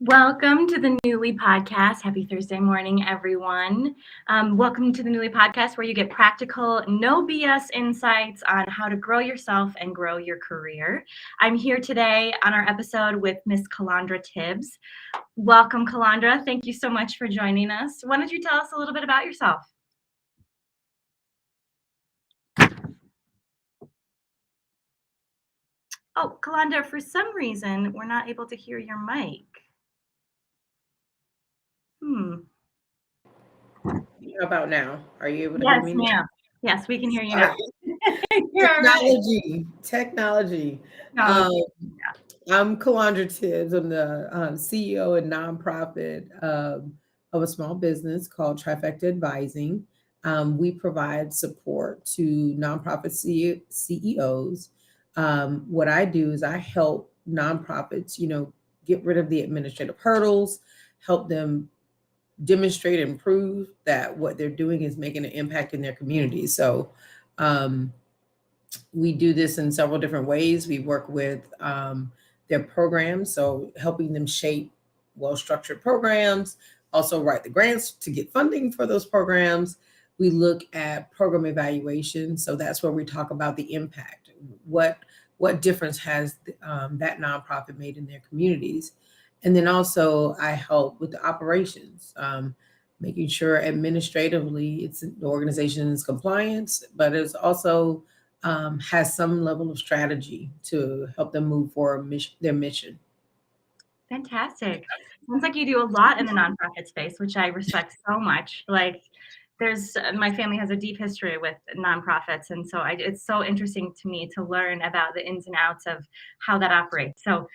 Welcome to the Newly Podcast. Happy Thursday morning, everyone. Welcome to the Newly Podcast, where you get practical, no BS insights on how to grow yourself and grow your career. I'm here today on our episode with Miss Calondra Tibbs. Welcome, Calondra. Thank you so much for joining us. Why don't you tell us a little bit about yourself? Oh, Calondra, for some reason, we're not able to hear your mic. How about now? Are you able to Yes, hear me? ma'am. Yes, we can hear you Sorry. now. You're all right. Technology. Um, Technology. I'm Calondra Tibbs. I'm the CEO and nonprofit of a small business called Trifecta Advising. We provide support to nonprofit CEOs. What I do is I help nonprofits, get rid of the administrative hurdles, help them demonstrate and prove that what they're doing is making an impact in their community. So um, we do this in several different ways. We work with their programs, so helping them shape well structured programs, also write the grants to get funding for those programs. We look at program evaluation, so that's where we talk about the impact. What what difference has that nonprofit made in their communities? And then also I help with the operations, making sure administratively the organization is compliance, but it's also has some level of strategy to help them move forward their mission. Fantastic. Sounds like you do a lot in the nonprofit space, which I respect so much. Like, there's my family has a deep history with nonprofits, and so it's so interesting to me to learn about the ins and outs of how that operates. So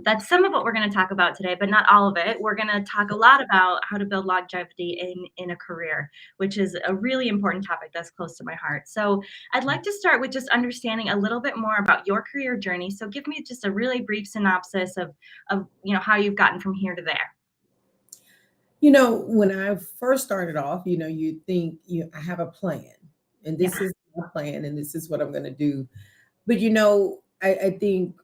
that's some of what we're going to talk about today, but not all of it. We're going to talk a lot about how to build longevity in a career, which is a really important topic that's close to my heart. So I'd like to start with just understanding a little bit more about your career journey. So give me just a really brief synopsis of how you've gotten from here to there. When I first started off, you think I have a plan, and Yeah. this is my plan, and this is what I'm going to do. But I think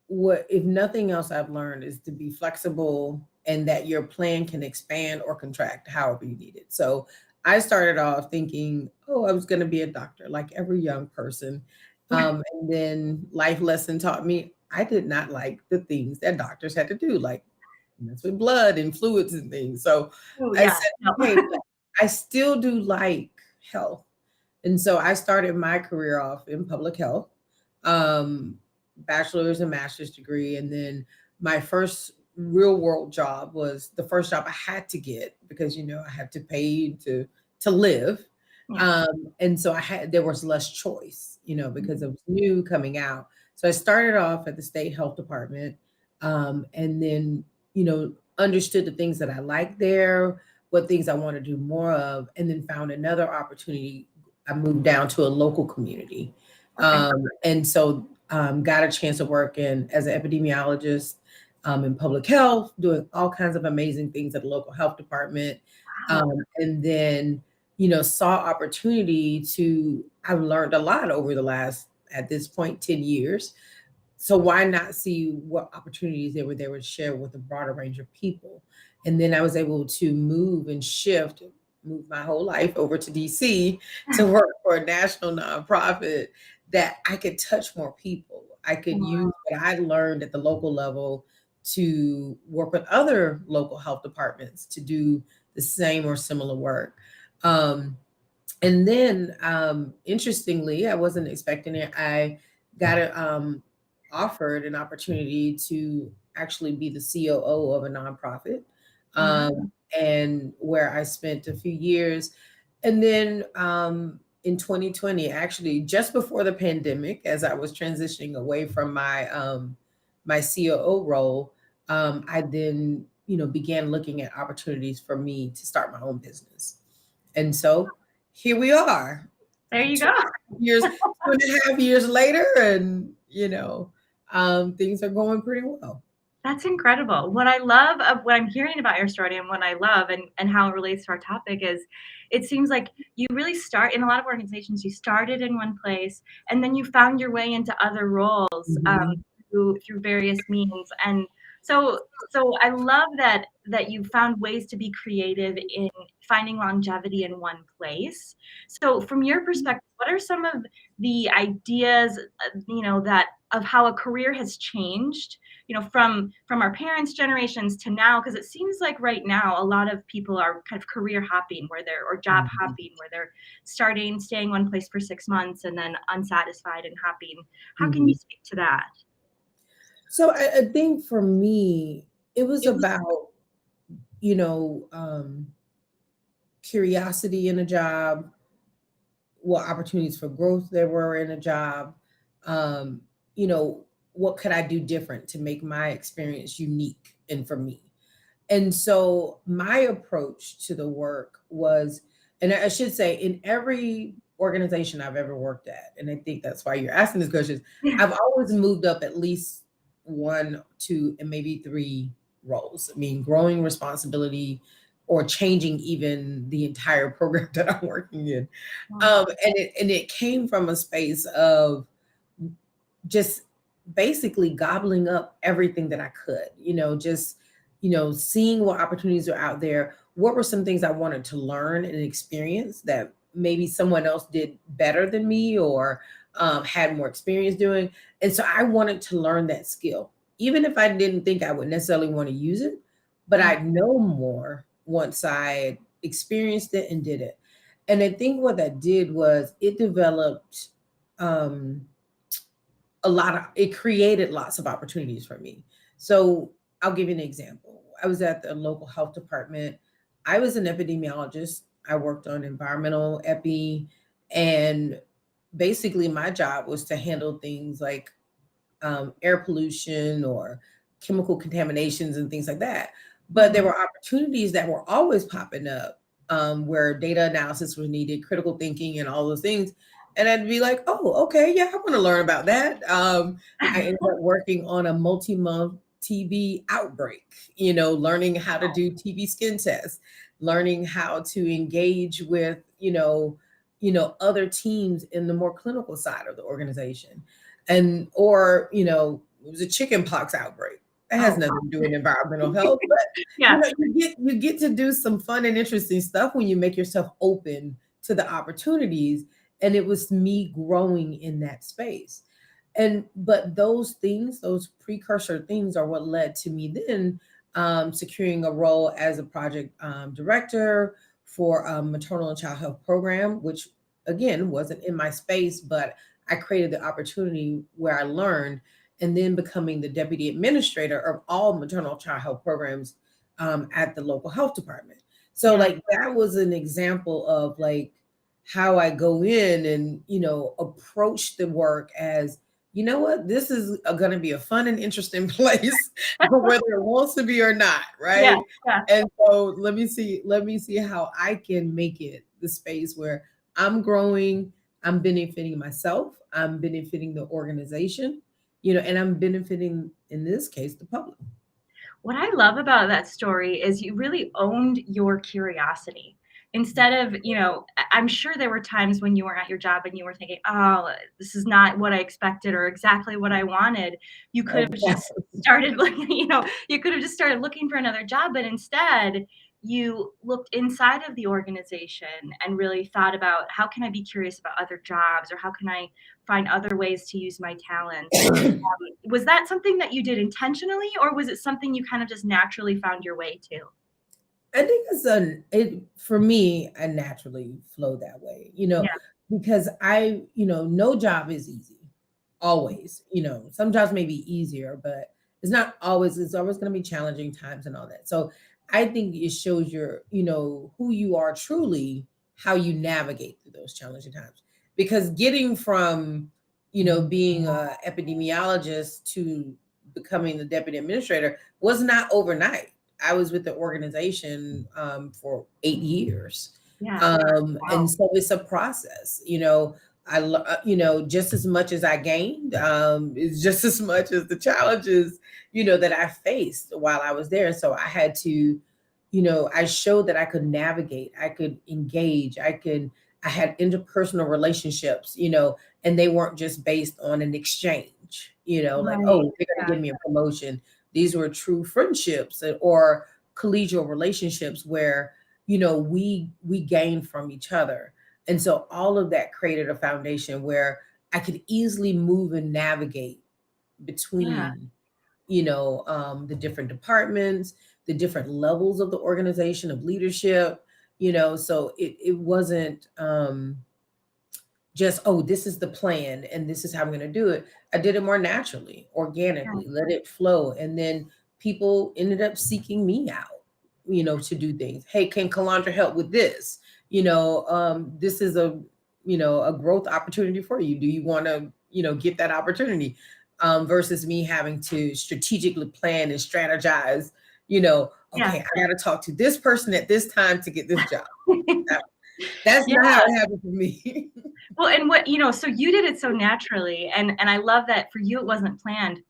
what if nothing else I've learned is to be flexible and that your plan can expand or contract however you need it. So I started off thinking, oh, I was going to be a doctor like every young person. And then life lesson taught me I did not like the things that doctors had to do, like mess with blood and fluids and things. So Oh I yeah. said, No. okay, but I still do like health. And so I started my career off in public health, um, bachelor's and master's degree. And then my first real world job was the first job I had to get because, I had to pay to live. Yeah. And so there was less choice, because it was new coming out. So I started off at the state health department, and then, understood the things that I liked there, what things I want to do more of, and then found another opportunity. I moved down to a local community. Okay. And so got a chance to work as an epidemiologist in public health, doing all kinds of amazing things at the local health department. Wow. And then, saw opportunity I've learned a lot over the last, at this point, 10 years. So why not see what opportunities there would share with a broader range of people? And then I was able to move my whole life over to DC to work for a national nonprofit that I could touch more people. I could Wow. use what I learned at the local level to work with other local health departments to do the same or similar work. And then, interestingly, I wasn't expecting it. I got offered an opportunity to actually be the COO of a nonprofit, Wow. and where I spent a few years. And then in 2020, actually, just before the pandemic, as I was transitioning away from my COO role, I then began looking at opportunities for me to start my own business. And so here we are, There you two go. years, 2.5 years later, and things are going pretty well. That's incredible. What I love of what I'm hearing about your story and what I love and how it relates to our topic is it seems like you really start in a lot of organizations, you started in one place and then you found your way into other roles Mhm. through various means. And so I love that you found ways to be creative in finding longevity in one place. So from your perspective, what are some of the ideas, that of how a career has changed from our parents' generations to now, because it seems like right now a lot of people are kind of career hopping or job Mhm. hopping where they're staying one place for 6 months and then unsatisfied and hopping. How can you Mhm. speak to that? So I think for me, it was about, you know, um, curiosity in a job, what opportunities for growth there were in a job. Um, you know, what could I do different to make my experience unique and for me? And so my approach to the work was, and I should say, in every organization I've ever worked at, and I think that's why you're asking this question, I've always moved up at least one, two, and maybe three roles. I mean, growing responsibility or changing even the entire program that I'm working in. Wow. And it came from a space of just basically gobbling up everything that I could, just, seeing what opportunities are out there. What were some things I wanted to learn and experience that maybe someone else did better than me or had more experience doing? And so I wanted to learn that skill, even if I didn't think I would necessarily want to use it, but Yeah. I'd know more once I experienced it and did it. And I think what that did was it developed um, it created lots of opportunities for me. So I'll give you an example. I was at the local health department. I was an epidemiologist. I worked on environmental epi, and basically my job was to handle things like air pollution or chemical contaminations and things like that. But there Mhm. were opportunities that were always popping up where data analysis was needed, critical thinking, and all those things. And I'd be like, oh, okay, yeah, I want to learn about that. I ended up working on a multi-month TB outbreak, learning how to do TB skin tests, learning how to engage with, other teams in the more clinical side of the organization. And or it was a chicken pox outbreak. It has Oh, nothing to do with environmental health, but yes. you get to do some fun and interesting stuff when you make yourself open to the opportunities. And it was me growing in that space. And but those things, those precursor things, are what led to me then securing a role as a project director for a maternal and child health program, which again wasn't in my space, but I created the opportunity where I learned, and then becoming the deputy administrator of all maternal child health programs at the local health department. So Yeah. like that was an example of like how I go in and approach the work as, what, this is going to be a fun and interesting place, whether it wants to be or not, Yeah. right? Yeah. And so let me see how I can make it the space where I'm growing, I'm benefiting myself, I'm benefiting the organization, and I'm benefiting, in this case, the public. What I love about that story is you really owned your curiosity. Instead of, I'm sure there were times when you were at your job and you were thinking, oh, this is not what I expected or exactly what I wanted. You could have just started looking, you could have just started looking for another job, but instead you looked inside of the organization and really thought about how can I be curious about other jobs or how can I find other ways to use my talents. Was that something that you did intentionally, or was it something you kind of just naturally found your way to? I think for me, I naturally flow that way, Yeah, because no job is easy. Always, some jobs may be easier, but it's always going to be challenging times and all that. So I think it shows who you are truly, how you navigate through those challenging times. Because getting from, being a epidemiologist to becoming the deputy administrator was not overnight. I was with the organization for 8 years. yeah. And Wow. so it's a process, just as much as I gained, is just as much as the challenges, that I faced while I was there. So I had to, I showed that I could navigate, I could engage, I had interpersonal relationships, and they weren't just based on an exchange, like, Right. oh, they're going to Yeah. give me a promotion. These were true friendships or collegial relationships where, we gained from each other. And so all of that created a foundation where I could easily move and navigate Yeah. between, the different departments, the different levels of the organization of leadership, so it wasn't just, oh, this is the plan and this is how I'm going to do it. I did it more naturally, Yeah. organically, let it flow. And then people ended up seeking me out, to do things. Hey, can Calondra help with this? This is a a growth opportunity for you? Do you want to, get that opportunity? Versus me having to strategically plan and strategize, Yeah. okay, I got to talk to this person at this time to get this job. That's Yeah. not how it happened for me. Well, and so you did it so naturally, and I love that for you it wasn't planned.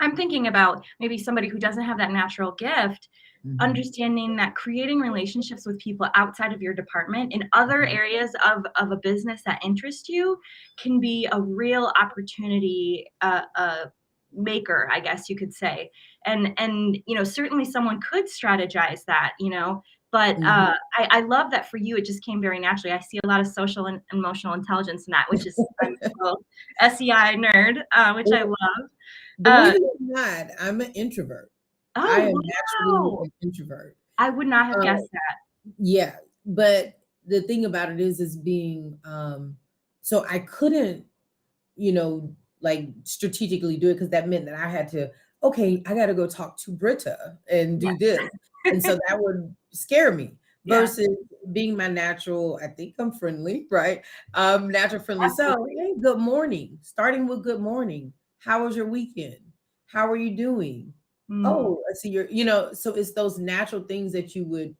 I'm thinking about maybe somebody who doesn't have that natural gift, understanding that creating relationships with people outside of your department in other areas of a business that interest you can be a real opportunity maker, I guess you could say. And certainly someone could strategize that, but Mhm. I love that for you it just came very naturally. I see a lot of social and emotional intelligence in that, which is I'm a little SEI nerd, which I love. Believe it or not, I'm an introvert. I Oh, am naturally wow. an introvert. I would not have Um, guessed that. yeah, but the thing about it is being so I couldn't, you know, like strategically do it because that meant that I had to, okay, I got to go talk to Britta and do Yeah. this. And so that would scare me Yeah. versus being my natural, I think I'm friendly, right? Natural friendly. So, Absolutely. hey, good morning. Starting with good morning. How was your weekend? How are you doing? Mm. Oh, I see you're, so it's those natural things that you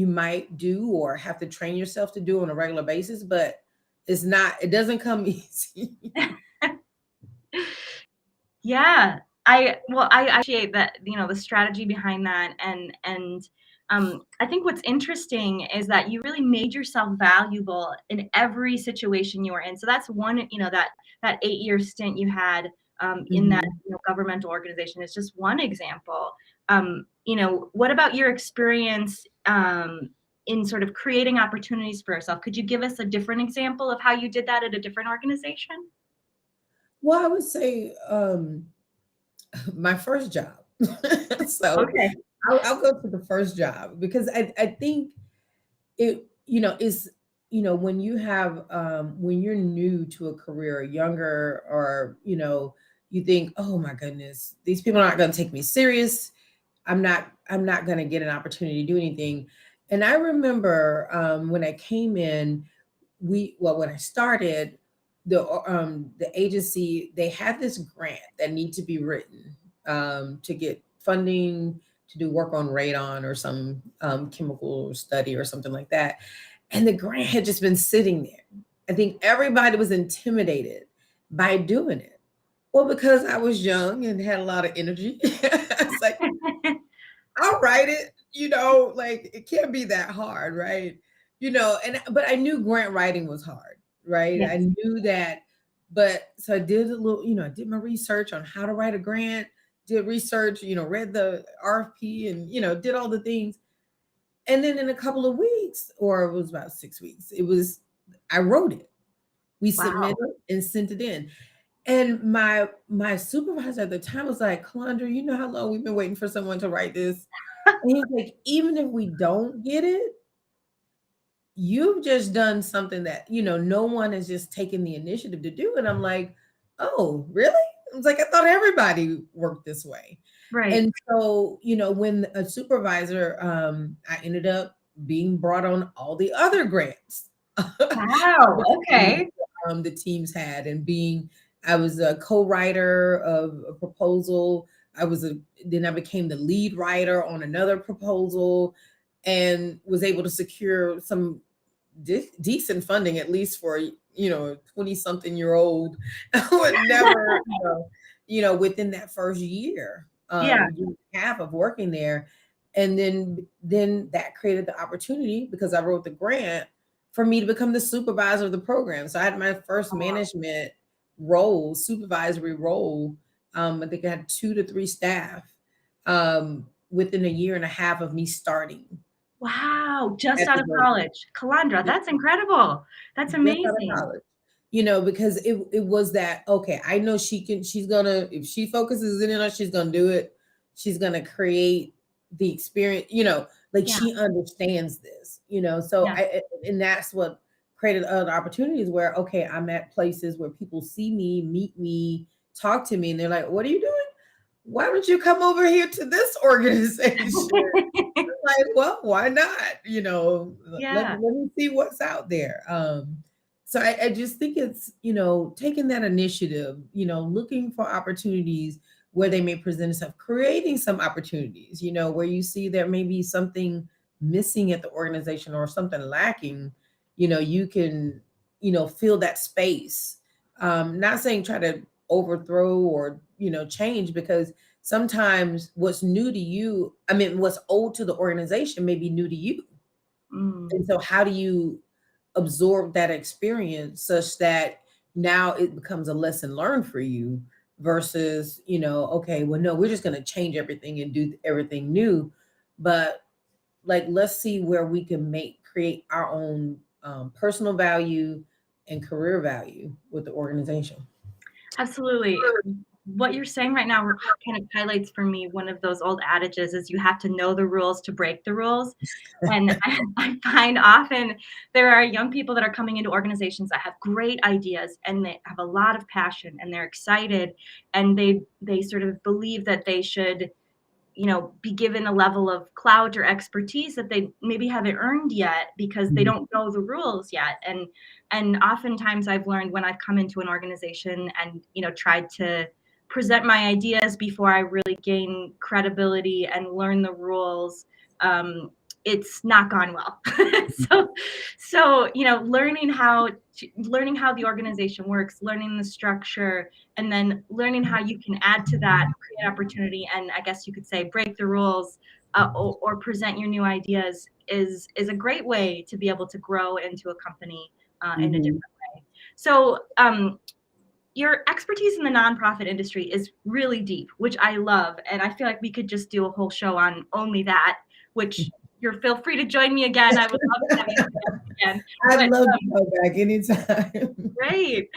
might do or have to train yourself to do on a regular basis, but it doesn't come easy. Yeah. I appreciate that, the strategy behind that, and I think what's interesting is that you really made yourself valuable in every situation you were in. So that's one, that 8-year stint you had in that Mhm. governmental organization is just one example. What about your experience in sort of creating opportunities for yourself? Could you give us a different example of how you did that at a different organization? Well, I would say my first job. So Okay. I'll go to the first job because I think it, is, when you have when you're new to a career, younger, or, you think, oh my goodness, these people aren't going to take me serious. I'm not going to get an opportunity to do anything. And I remember when I came in, when I started the agency, they had this grant that need to be written to get funding to do work on radon or some chemical study or something like that. And the grant had just been sitting there. I think everybody was intimidated by doing it. Well, because I was young and had a lot of energy, it's like, I'll write it, like it can't be that hard, right? But I knew grant writing was hard, right? I Yes. knew that, but so I did a little, I did my research on how to write a grant, did research, read the RFP and, did all the things. And then in a couple of weeks, or it was about 6 weeks, I wrote it. We submitted Wow. and sent it in. And my supervisor at the time was like, Calondra, you know how long we've been waiting for someone to write this? And he was like, even if we don't get it, you've just done something that, no one has just taken the initiative to do. And I'm like, oh, really? I was like, I thought everybody worked this way. Right. And so, when a supervisor, I ended up being brought on all the other grants Wow. Okay. the teams had, and I was a co-writer of a proposal. Then I became the lead writer on another proposal and was able to secure some decent funding, at least for, 20 something year old. I would never, within that first year, Yeah. year and a half of working there. And then that created the opportunity, because I wrote the grant, for me to become the supervisor of the program. So I had my first management role, supervisory role. I think I had 2 to 3 staff within a year and a half of me starting Wow. Just at out the of program. college. Calandra, that's incredible. That's Just out of amazing. college. Because it was that, okay, I know she's gonna, if she focuses in on it, she's gonna do it. She's gonna create the experience, like Yeah. she understands this, so Yeah. and that's what created other opportunities where, okay, I'm at places where people see me, meet me, talk to me, and they're like, what are you doing? Why don't you come over here to this organization? Like, well, why not? Let Yeah. me see what's out there. So I just think it's, taking that initiative, looking for opportunities where they may present itself, creating some opportunities, where you see there may be something missing at the organization or something lacking, you can, fill that space. Not saying try to overthrow or, change, because sometimes what's new to you, I mean, what's old to the organization may be new to you. And Mm. so how do you absorb that experience such that now it becomes a lesson learned for you versus, okay, well, no, we're just going to change everything and do everything new. But like, let's see where we can create our own personal value and career value with the organization. Absolutely. What you're saying right now kind of highlights for me one of those old adages is you have to know the rules to break the rules. And I find often there are young people that are coming into organizations that have great ideas and they have a lot of passion and they're excited and they sort of believe that they should be given a level of clout or expertise that they maybe haven't earned yet because they don't know the rules yet. And oftentimes I've learned when I've come into an organization and tried to present my ideas before I really gain credibility and learn the rules, um, it's not gone well. So learning how the organization works, learning the structure, and then learning how you can add to that, create opportunity, and I guess you could say break the rules, or present your new ideas is a great way to be able to grow into a company in a Mhm. different way. So your expertise in the nonprofit industry is really deep, which I love, and I feel like we could just do a whole show on only that. Which you're feel free to join me again. I would love to have you again. I'd But love to go back anytime. great.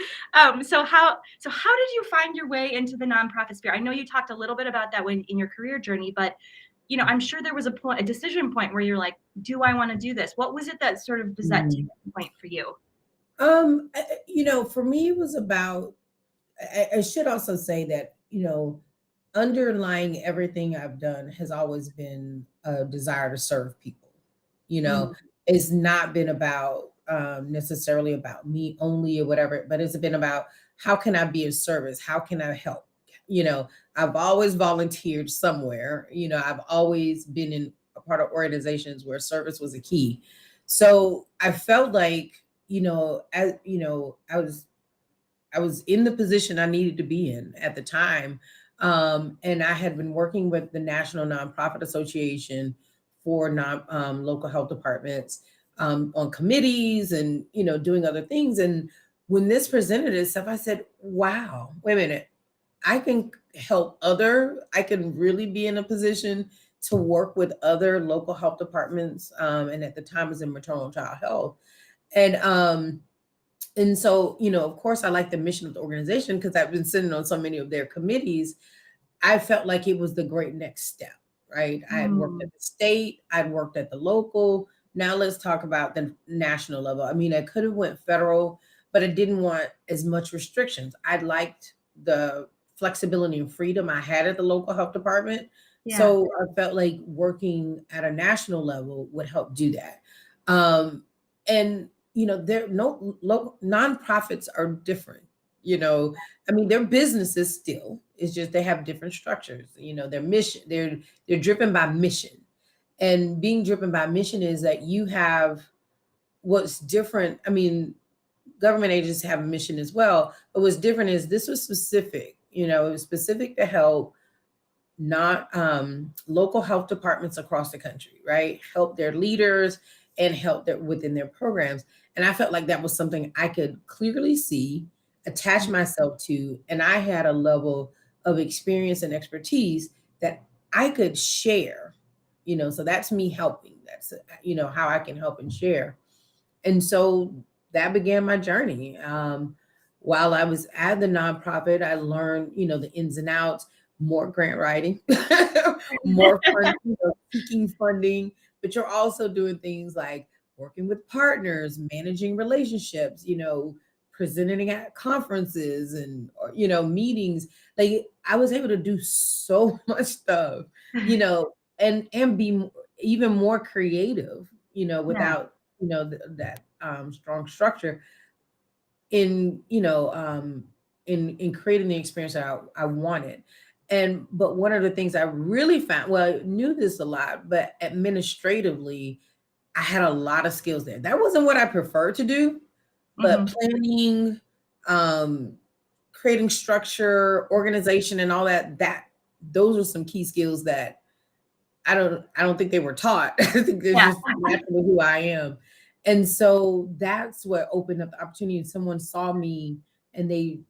So how did you find your way into the nonprofit sphere? I know you talked a little bit about that when in your career journey, but I'm sure there was a decision point where you're like, do I want to do this? What was it that sort of was that Mhm. tipping point for you? For me, it was about, I should also say that, underlying everything I've done has always been a desire to serve people. You know, Mm, it's not been about necessarily about me only or whatever, but it's been about how can I be of service? How can I help? You know, I've always volunteered somewhere. I've always been in a part of organizations where service was a key. So I felt like, I was in the position I needed to be in at the time. And I had been working with the National Nonprofit Association for local health departments on committees and, doing other things. And when this presented itself, I said, wow, wait a minute. I can really be in a position to work with other local health departments. And at the time it was in maternal and child health. And so, of course, I like the mission of the organization because I've been sitting on so many of their committees. I felt like it was the great next step, right? I had worked mm, at the state, I'd worked at the local. Now let's talk about the national level. I mean, I could have went federal, but I didn't want as much restrictions. I liked the flexibility and freedom I had at the local health department. yeah. So I felt like working at a national level would help do that. And there no nonprofits are different. I mean, they're businesses still. It's just they have different structures. Their mission, they're driven by mission. And being driven by mission is that you have what's different. I mean, government agencies have a mission as well, but what's different is this was specific. It was specific to help not local health departments across the country, right? Help their leaders and help within their programs. And I felt like that was something I could clearly see, attach myself to, and I had a level of experience and expertise that I could share. So that's me helping. That's how I can help and share. And so that began my journey. While I was at the nonprofit, I learned, the ins and outs, more grant writing, more fun, seeking funding, but you're also doing things like working with partners, managing relationships, presenting at conferences and, meetings. Like I was able to do so much stuff, and be even more creative, Yeah. without that strong structure. in in creating the experience that I wanted. And but one of the things I really found, well, I knew this a lot, but administratively, I had a lot of skills there. That wasn't what I preferred to do, but Mhm. planning, um, creating structure, organization, and all that those are some key skills that I don't think they were taught. I think they're Yeah. just naturally who I am. And so that's what opened up the opportunity. Someone saw me and they,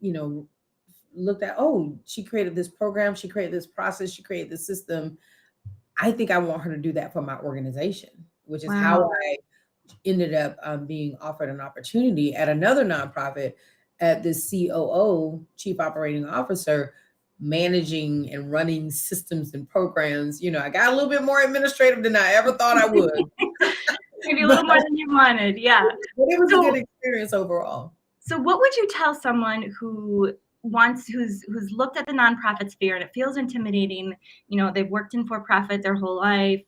looked at, oh, she created this program, she created this process, she created this system. I think I want her to do that for my organization, which is how Wow. I ended up being offered an opportunity at another nonprofit at the COO, Chief Operating Officer, managing and running systems and programs. I got a little bit more administrative than I ever thought I would, Maybe a but, little more than you wanted, yeah. but it was a good So experience overall. so what would you tell someone who's looked at the nonprofit sphere and it feels intimidating, they've worked in for-profit their whole life.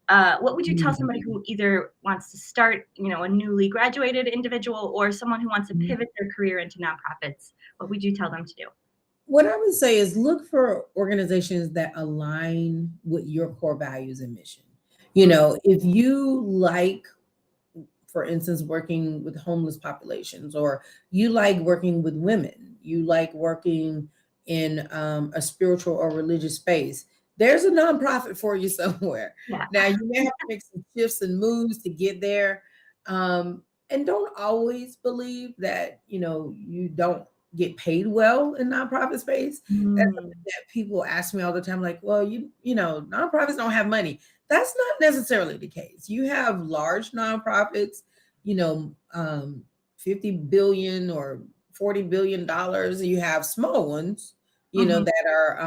What would you tell somebody who either wants to start, a newly graduated individual or someone who wants to Mhm. pivot their career into nonprofits? What would you tell them to do? What I would say is look for organizations that align with your core values and mission. Mhm. If you like, for instance, working with homeless populations, or you like working with women, you like working in a spiritual or religious space, there's a nonprofit for you somewhere. Yeah. Now, you may have to make some shifts and moves to get there. And don't always believe that, you don't get paid well in nonprofit space. That's Mm. something that people ask me all the time, like, well, nonprofits don't have money. That's not necessarily the case. You have large nonprofits, you know, um, 50 billion or $40 billion. You have small ones, Mhm. that are,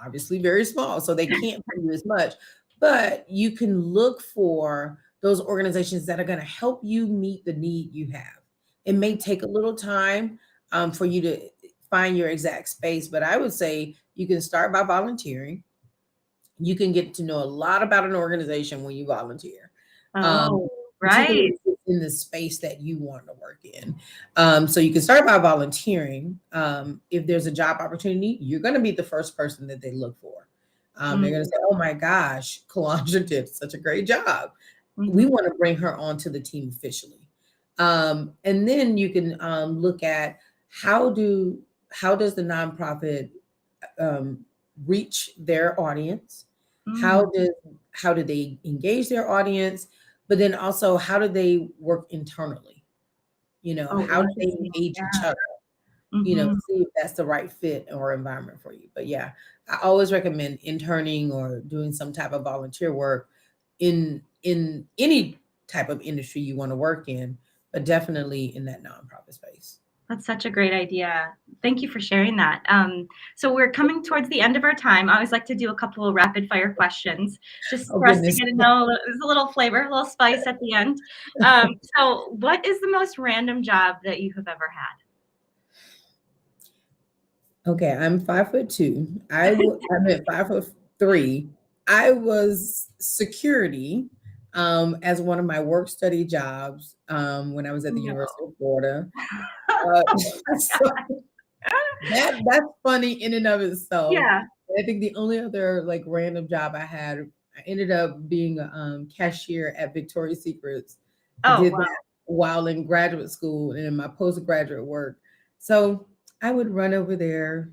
obviously very small, so they can't pay you as much. But you can look for those organizations that are going to help you meet the need you have. It may take a little time for you to find your exact space, but I would say you can start by volunteering. You can get to know a lot about an organization when you volunteer, um, Oh, particularly right. in the space that you want to work in. So you can start by volunteering. If there's a job opportunity, you're going to be the first person that they look for. They're going to Mm. say, "Oh my gosh, Calondra did such a great job. We Mhm. want to bring her onto the team officially." And then you can look at how do how does the nonprofit um, reach their audience? How Mm. did how do they engage their audience? But then also, how do they work internally? Oh, How do they interesting. engage each Yeah. other? Mhm. See if that's the right fit or environment for you. But yeah, I always recommend interning or doing some type of volunteer work in any type of industry you want to work in, but definitely in that nonprofit space. That's such a great idea. Thank you for sharing that. So we're coming towards the end of our time. I always like to do a couple of rapid fire questions just Oh for us to goodness. get to know. There's a little flavor, a little spice at the end. So what is the most random job that you have ever had? Okay, I'm 5'2". I'm at 5'3". I was security as one of my work study jobs when I was at the University No. of Florida. Uh, so that's funny in and of itself. Yeah. I think the only other like random job I had, I ended up being a cashier at Victoria's Secrets. I Oh, did wow. that while in graduate school and in my postgraduate work. So I would run over there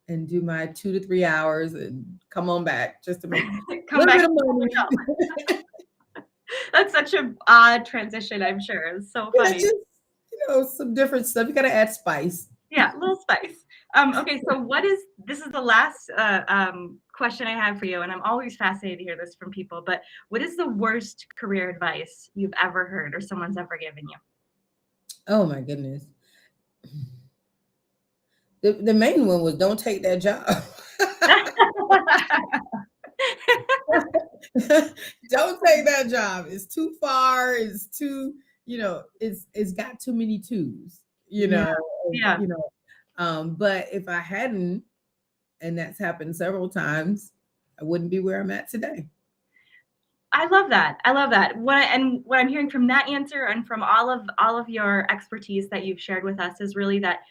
and do my 2 to 3 hours and come on back just to make a Come little back bit to of the money. job. That's such an odd transition, I'm sure. It's so Yeah, funny. just some different stuff. You got to add spice. Yeah, a little spice. Okay, so this is the last question I have for you, and I'm always fascinated to hear this from people, but what is the worst career advice you've ever heard or someone's ever given you? Oh my goodness. The main one was don't take that job. Don't take that job. It's too far. It's too, it's got too many twos, Yeah, yeah. but if I hadn't, and that's happened several times, I wouldn't be where I'm at today. I love that. I love that. What I'm hearing from that answer and from all of your expertise that you've shared with us is really that,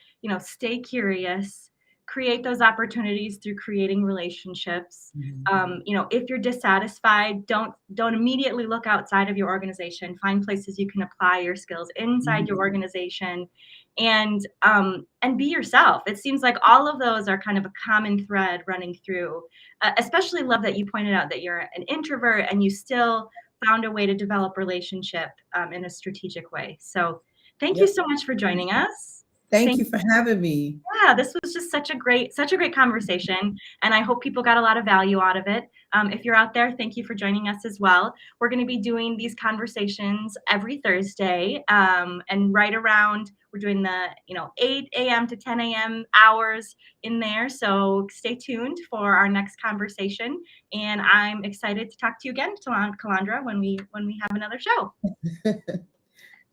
stay curious, create those opportunities through creating relationships. Mhm. If you're dissatisfied, don't immediately look outside of your organization. Find places you can apply your skills inside your Mhm. organization, and be yourself. It seems like all of those are kind of a common thread running through. Especially love that you pointed out that you're an introvert and you still found a way to develop relationship in a strategic way. So thank you Yep. so much for joining us. Thank Thank you for having me. Yeah, this was just such a great conversation, and I hope people got a lot of value out of it. If you're out there, thank you for joining us as well. We're going to be doing these conversations every Thursday, and right around we're doing the 8 a.m. to 10 a.m. hours in there. So stay tuned for our next conversation, and I'm excited to talk to you again, Calandra, when we have another show.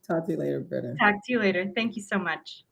Talk to you later, Britta. Talk to you later. Thank you so much.